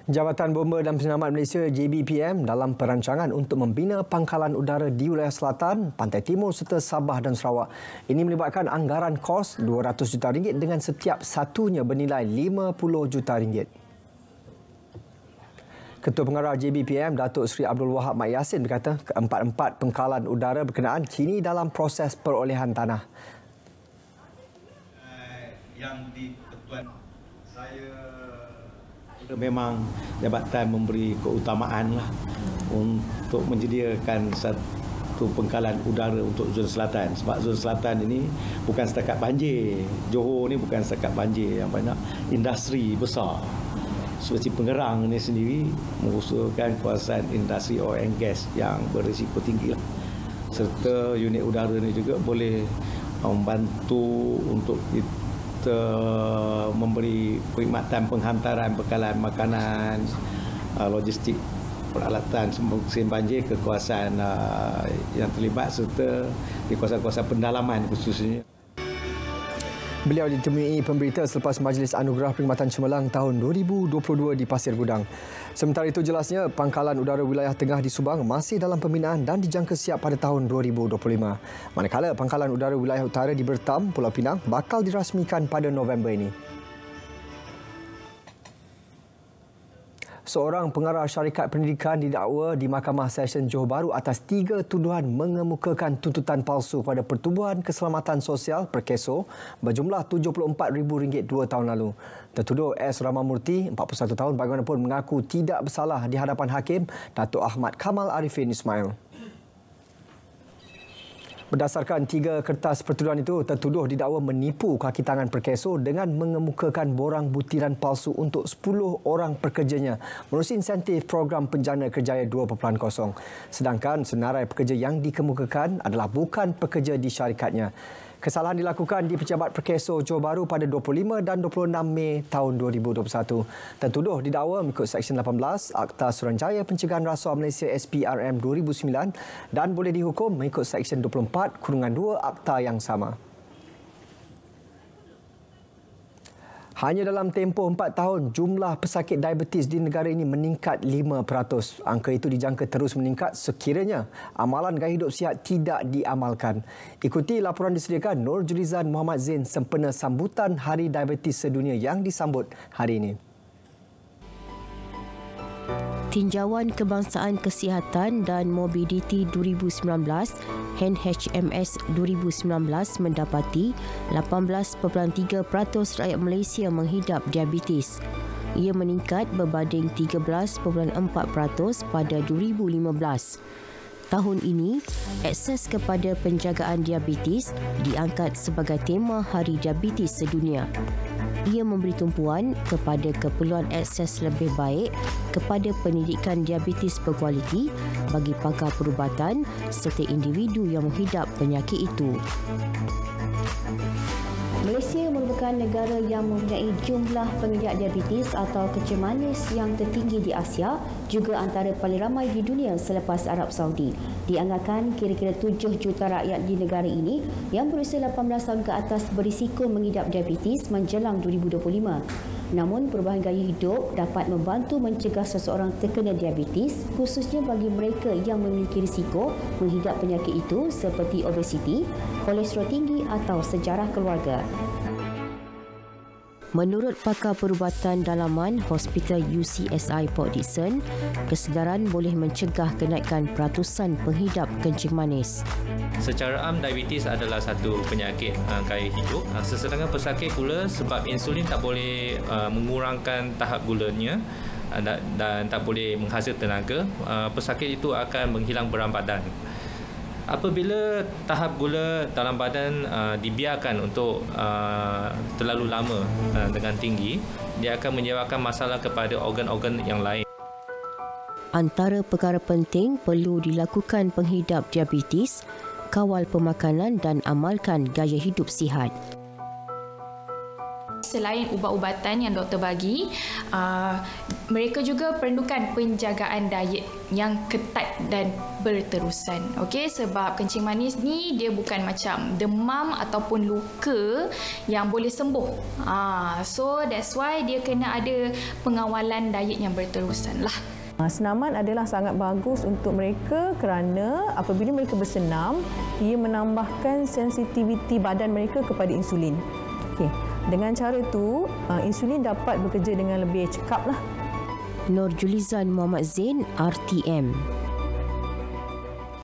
Jabatan Bomba dan Penyelamat Malaysia JBPM dalam perancangan untuk membina pangkalan udara di wilayah selatan, Pantai Timur serta Sabah dan Sarawak. Ini melibatkan anggaran kos RM200 juta dengan setiap satunya bernilai RM50 juta. Ketua Pengarah JBPM, Datuk Seri Abdul Wahab Mat Yassin berkata keempat-empat pangkalan udara berkenaan kini dalam proses perolehan tanah. Yang di Ketuan memang jabatan memberi keutamaan lah untuk menyediakan satu pangkalan udara untuk zon selatan, sebab zon selatan ini bukan setakat banjir. Johor ni bukan setakat banjir, yang banyak industri besar seperti Pengerang ni sendiri mengusulkan kawasan industri oil and gas yang berisiko tinggi lah. Serta unit udara ni juga boleh membantu untuk kita memberi perkhidmatan penghantaran bekalan makanan, logistik, peralatan musim banjir ke kawasan yang terlibat serta di kawasan-kawasan pendalaman khususnya. Beliau ditemui pemberita selepas Majlis Anugerah Perkhidmatan Cemerlang tahun 2022 di Pasir Gudang. Sementara itu jelasnya pangkalan udara wilayah tengah di Subang masih dalam pembinaan dan dijangka siap pada tahun 2025. Manakala pangkalan udara wilayah utara di Bertam, Pulau Pinang bakal dirasmikan pada November ini. Seorang pengarah syarikat pendidikan didakwa di Mahkamah Session Johor Bahru atas 3 tuduhan mengemukakan tuntutan palsu pada Pertubuhan Keselamatan Sosial Perkeso berjumlah RM74,000 2 tahun lalu. Tertuduh S. Ramamurti, 41 tahun, bagaimanapun mengaku tidak bersalah di hadapan Hakim Datuk Ahmad Kamal Arifin Ismail. Berdasarkan 3 kertas pertuduhan itu, tertuduh didakwa menipu kaki tangan Perkeso dengan mengemukakan borang butiran palsu untuk 10 orang pekerjanya menerusi insentif program Penjana Kerjaya 2.0. Sedangkan senarai pekerja yang dikemukakan adalah bukan pekerja di syarikatnya. Kesalahan dilakukan di Pejabat Perkeso Johor Bahru pada 25 dan 26 Mei tahun 2021. Tertuduh didakwa mengikut Seksyen 18 Akta Suruhanjaya Pencegahan Rasuah Malaysia SPRM 2009 dan boleh dihukum mengikut Seksyen 24/2 Akta yang sama. Hanya dalam tempoh 4 tahun, jumlah pesakit diabetes di negara ini meningkat 5%. Angka itu dijangka terus meningkat sekiranya amalan gaya hidup sihat tidak diamalkan. Ikuti laporan disediakan Nur Julizan Muhammad Zain sempena sambutan Hari Diabetes Sedunia yang disambut hari ini. Tinjauan Kebangsaan Kesihatan dan Mobiliti 2019 NHMS 2019 mendapati 18.3% rakyat Malaysia menghidap diabetes. Ia meningkat berbanding 13.4% pada 2015. Tahun ini, akses kepada penjagaan diabetes diangkat sebagai tema Hari Diabetes Sedunia. Ia memberi tumpuan kepada keperluan akses lebih baik kepada pendidikan diabetes berkualiti bagi pakar perubatan serta individu yang menghidap penyakit itu. Malaysia merupakan negara yang mempunyai jumlah pengidap diabetes atau kecil manis yang tertinggi di Asia, juga antara paling ramai di dunia selepas Arab Saudi. Dianggarkan kira-kira 7 juta rakyat di negara ini yang berusia 18 tahun ke atas berisiko mengidap diabetes menjelang 2025. Namun, perubahan gaya hidup dapat membantu mencegah seseorang terkena diabetes, khususnya bagi mereka yang memiliki risiko menghidap penyakit itu seperti obesiti, kolesterol tinggi atau sejarah keluarga. Menurut pakar perubatan dalaman Hospital UCSI Port Dickson, kesedaran boleh mencegah kenaikan peratusan penghidap kencing manis. Secara am, diabetes adalah satu penyakit gaya hidup. Sesedangkan pesakit gula, sebab insulin tak boleh mengurangkan tahap gulanya dan tak boleh menghasil tenaga, pesakit itu akan menghilang berat badan. Apabila tahap gula dalam badan dibiarkan untuk terlalu lama dengan tinggi, dia akan menyebabkan masalah kepada organ-organ yang lain. Antara perkara penting perlu dilakukan penghidap diabetes, kawal pemakanan dan amalkan gaya hidup sihat. Selain ubat-ubatan yang doktor bagi, mereka juga perlukan penjagaan diet yang ketat dan berterusan. Okey, sebab kencing manis ni dia bukan macam demam ataupun luka yang boleh sembuh. So that's why dia kena ada pengawalan diet yang berterusan lah. Senaman adalah sangat bagus untuk mereka kerana apabila mereka bersenam, ia menambahkan sensitiviti badan mereka kepada insulin. Okey. Dengan cara itu, insulin dapat bekerja dengan lebih cekap lah. Nur Julizan Muhammad Zain, RTM.